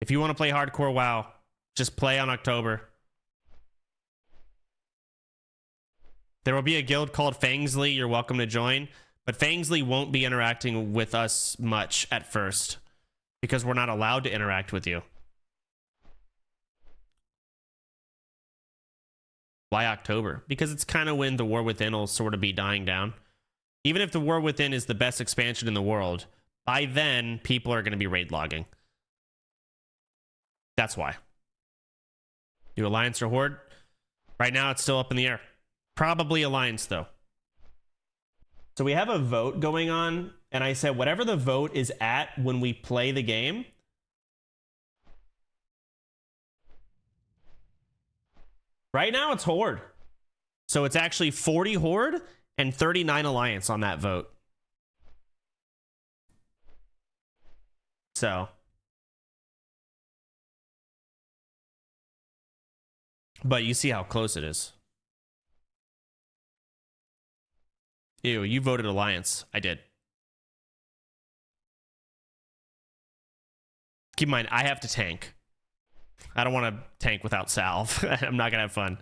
If you want to play hardcore WoW, just play on October. There will be a guild called Fangsley. You're welcome to join. But Fangsley won't be interacting with us much at first because we're not allowed to interact with you. Why October? Because it's kind of when the War Within will sort of be dying down. Even if the War Within is the best expansion in the world, by then, people are going to be raid logging. That's why. Do Alliance or Horde? Right now, it's still up in the air. Probably Alliance, though. So we have a vote going on, and I said whatever the vote is at when we play the game, right now it's Horde. So it's actually 40 Horde and 39 Alliance on that vote. So. But you see how close it is. Ew, you voted Alliance. I did. Keep in mind, I have to tank. I don't want to tank without salve. I'm not going to have fun.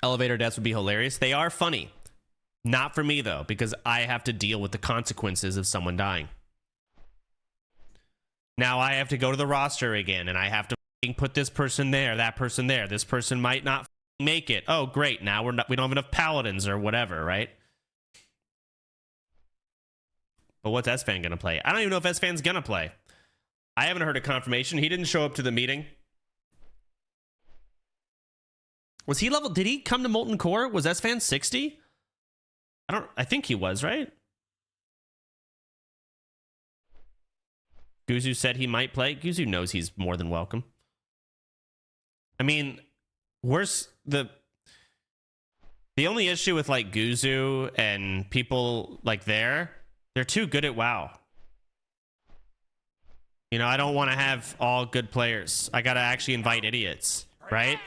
Elevator deaths would be hilarious. They are funny. Not for me, though, because I have to deal with the consequences of someone dying. Now I have to go to the roster again, and I have to put this person there, that person there. This person might not make it. Oh, great. Now we don't have enough paladins or whatever, right? But what's esfand going to play? I don't even know if esfand's going to play. I haven't heard a confirmation. He didn't show up to the meeting. Was he level? Did he come to Molten Core? Was esfand 60? I think he was, right? Guzu said he might play. Guzu knows he's more than welcome. I mean, where's the only issue with like Guzu and people like they're too good at WoW. You know, I don't want to have all good players. I got to actually invite idiots, right?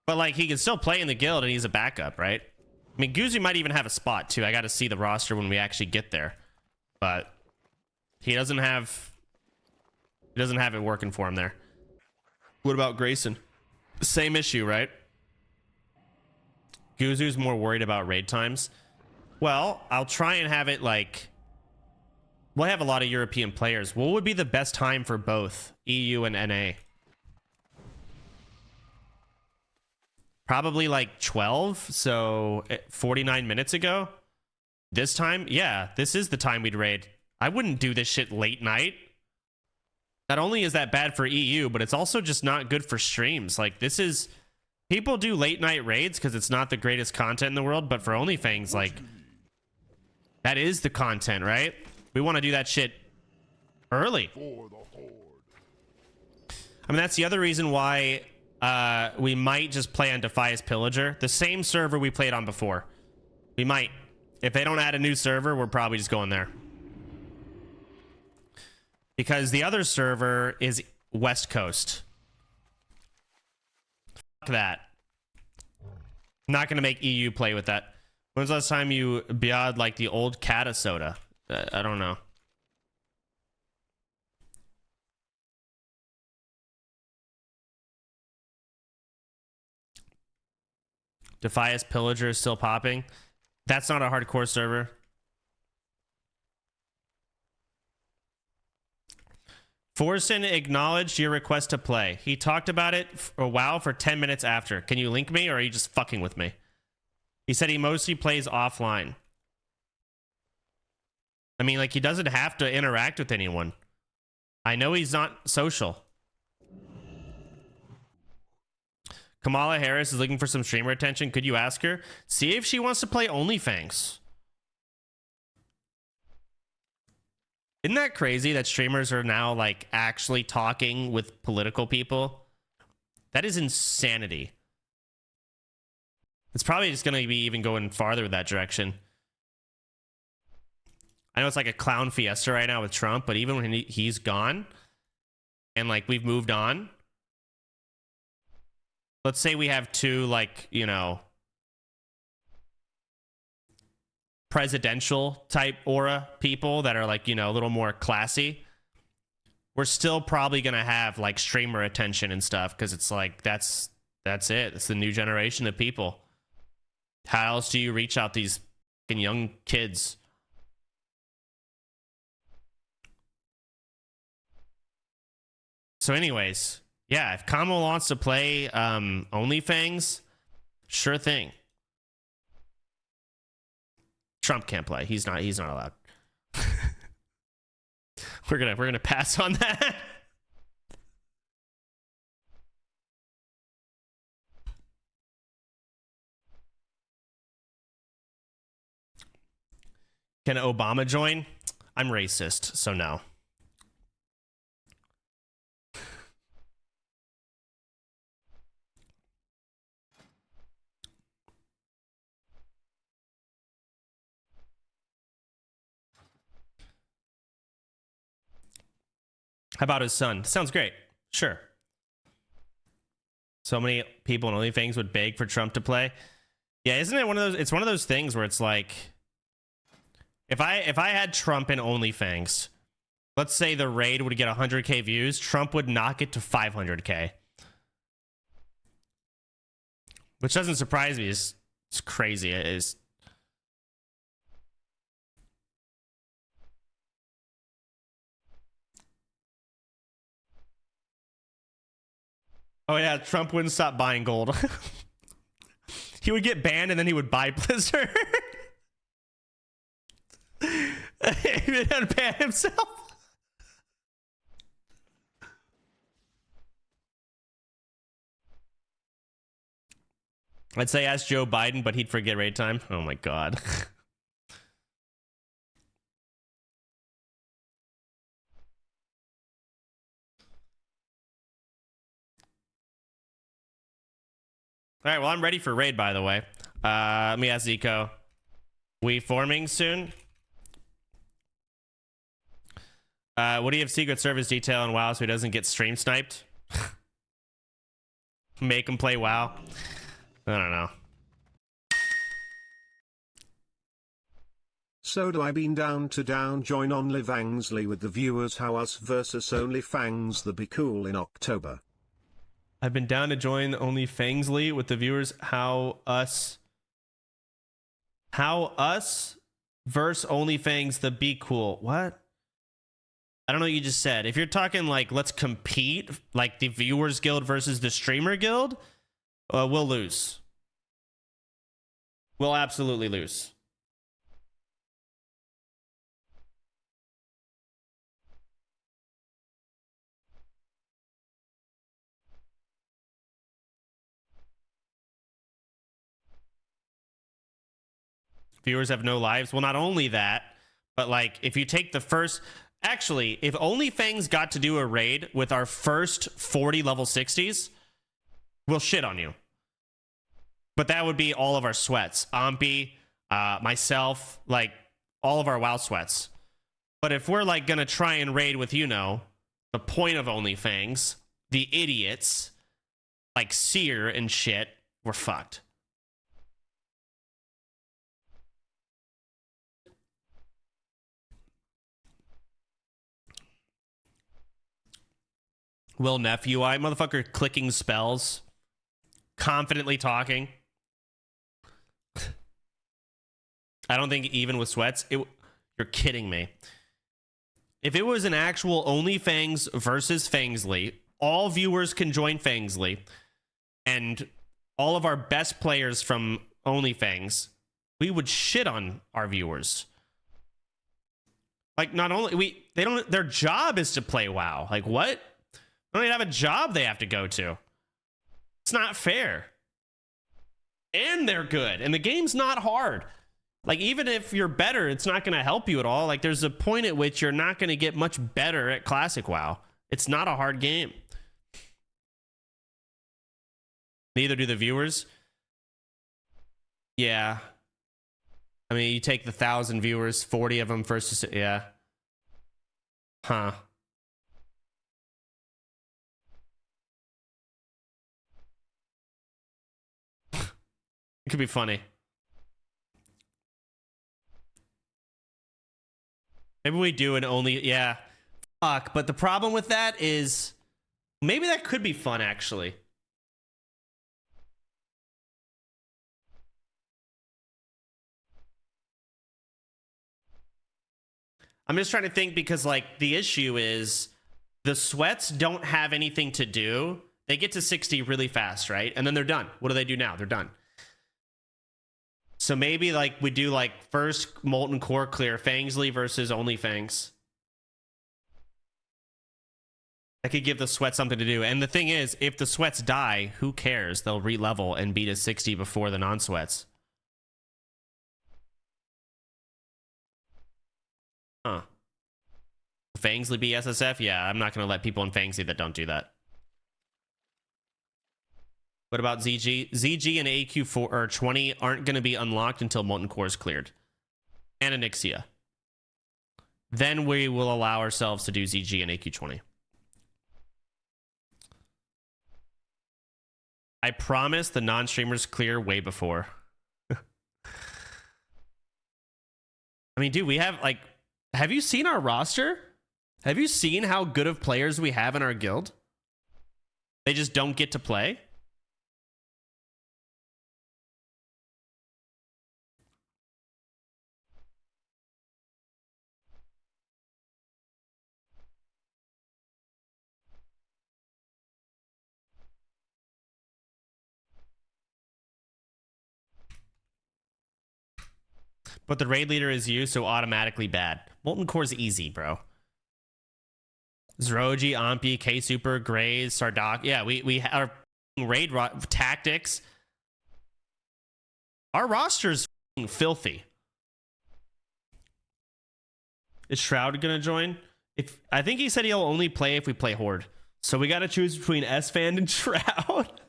But like he can still play in the guild and he's a backup, right? I mean, Guzu might even have a spot too. I got to see the roster when we actually get there. But he doesn't have it working for him there. What about Grayson? Same issue, right? Guzu's more worried about raid times. Well, I'll try and have it like... We'll have a lot of European players. What would be the best time for both EU and NA? Probably like 12, so 49 minutes ago. This time? Yeah, this is the time we'd raid. I wouldn't do this shit late night. Not only is that bad for EU, but it's also just not good for streams. Like, this is... People do late night raids because it's not the greatest content in the world, but for OnlyFangs, like... That is the content, right? We want to do that shit early. I mean, that's the other reason why we might just play on Defias Pillager. The same server we played on before. We might. If they don't add a new server, we're probably just going there. Because the other server is West Coast. Fuck that. I'm not going to make EU play with that. When's the last time you BO'd like the old Cata soda? I don't know. Defias Pillager is still popping. That's not a hardcore server. Forsen acknowledged your request to play. He talked about it for a while for 10 minutes after. Can you link me or are you just fucking with me? He said he mostly plays offline. I mean, like, he doesn't have to interact with anyone. I know he's not social. Kamala Harris is looking for some streamer attention. Could you ask her? See if she wants to play OnlyFangs. Isn't that crazy that streamers are now, like, actually talking with political people? That is insanity. It's probably just going to be even going farther with that direction. I know it's like a clown fiesta right now with Trump, but even when he's gone and like we've moved on, let's say we have two, like, you know, presidential type aura people that are like, you know, a little more classy, we're still probably gonna have like streamer attention and stuff because it's like that's it. It's the new generation of people. How else do you reach out these fucking young kids? So anyways, yeah, if Kamo wants to play OnlyFangs, sure thing. Trump can't play. He's not allowed. We're gonna pass on that. Can Obama join? I'm racist, so no. How about his son? Sounds great. Sure. So many people in OnlyFangs would beg for Trump to play. Yeah, isn't it one of those? It's one of those things where it's like, if I had Trump in OnlyFangs, let's say the raid would get 100K views, Trump would knock it to 500K, which doesn't surprise me. It's crazy. It is. Oh yeah, Trump wouldn't stop buying gold. He would get banned and then he would buy Blizzard. He would ban himself. I'd say ask Joe Biden, but he'd forget raid time. Oh my god. All right, well, I'm ready for raid, by the way. Let me ask Zico. We forming soon? What do you have Secret Service detail on WoW so he doesn't get stream sniped? Make him play WoW? I don't know. Soda, I been down to join OnlyFangs with the viewers. How us versus OnlyFangs the be cool in October. I've been down to join OnlyFangsly with the viewers. How us versus OnlyFangs the be cool. What? I don't know what you just said. If you're talking like let's compete, like the viewers guild versus the streamer guild, we'll lose. We'll absolutely lose. Viewers have no lives. Well, not only that, but like if you take the first, actually, if OnlyFangs got to do a raid with our first 40 level 60s, we'll shit on you. But that would be all of our sweats. Ampy, myself, like all of our WoW sweats. But if we're like gonna try and raid with, you know, the point of OnlyFangs, the idiots, like Seer and shit, we're fucked. Will Nephew, I motherfucker clicking spells, confidently talking. I don't think even with sweats, you're kidding me. If it was an actual OnlyFangs versus Fangsly, all viewers can join Fangsly, and all of our best players from OnlyFangs, we would shit on our viewers. Like, not only their job is to play WoW. Like, what? They don't even have a job they have to go to. It's not fair. And they're good. And the game's not hard. Like, even if you're better, it's not going to help you at all. Like, there's a point at which you're not going to get much better at Classic WoW. It's not a hard game. Neither do the viewers. Yeah. I mean, you take the 1,000 viewers, 40 of them first. Yeah. Huh. It could be funny. Maybe we do an only, yeah. Fuck, but the problem with that is maybe that could be fun actually. I'm just trying to think because like the issue is the sweats don't have anything to do. They get to 60 really fast, right? And then they're done. What do they do now? They're done. So maybe like we do like first molten core clear Fangsley versus OnlyFangs. That could give the sweat something to do. And the thing is, if the sweats die, who cares? They'll re-level and beat a 60 before the non-sweats. Huh. Fangsley be SSF? Yeah, I'm not going to let people in Fangsley that don't do that. What about ZG? ZG and AQ4 or 20 aren't going to be unlocked until Molten Core is cleared. And Onyxia. Then we will allow ourselves to do ZG and AQ20. I promise the non-streamers clear way before. I mean, dude, we have like... Have you seen our roster? Have you seen how good of players we have in our guild? They just don't get to play? But the raid leader is you, so automatically bad. Molten Core's easy, bro. Zroji, Ampi, K-Super, Grays, Sardak. Yeah, we our raid tactics. Our roster's filthy. Is Shroud gonna join? I think he said he'll only play if we play Horde. So we gotta choose between esfand and Shroud.